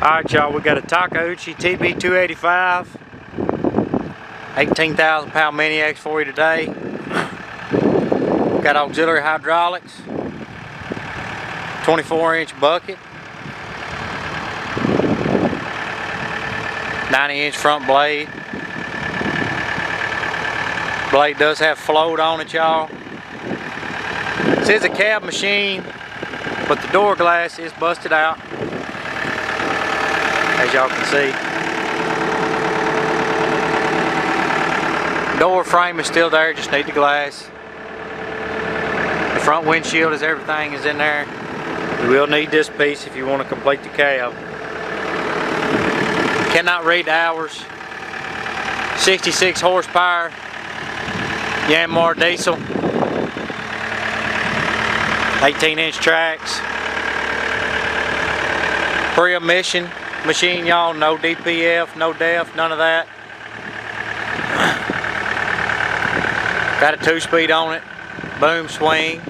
Alright y'all, we got a TAKEUCHI TB285 18,000 pound mini X for you today. Got auxiliary hydraulics, 24-inch bucket, 90-inch front blade. Blade does have float on it, y'all. This is a cab machine, but the door glass is busted out, as y'all can see. Door frame is still there, just need the glass. The front windshield is everything is in there. You will need this piece if you want to complete the cab. Cannot read the hours. 66 horsepower, YANMAR diesel, 18-inch tracks. Pre-emission machine, y'all. No DPF, no DEF, none of that. Got a 2-speed on it, boom swing.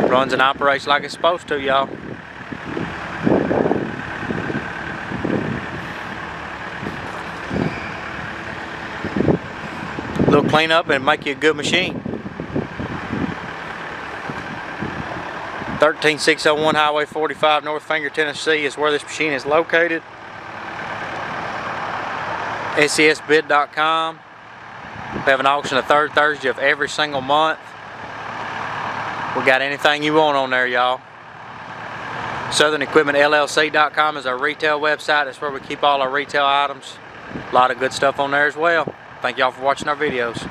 Runs and operates like it's supposed to, y'all. Little cleanup and make you a good machine. 13601 Highway 45, North Finger, Tennessee is where this machine is located. SCSbid.com. We have an auction the third Thursday of every single month. We got anything you want on there, y'all. SouthernEquipmentLLC.com is our retail website. That's where we keep all our retail items. A lot of good stuff on there as well. Thank y'all for watching our videos.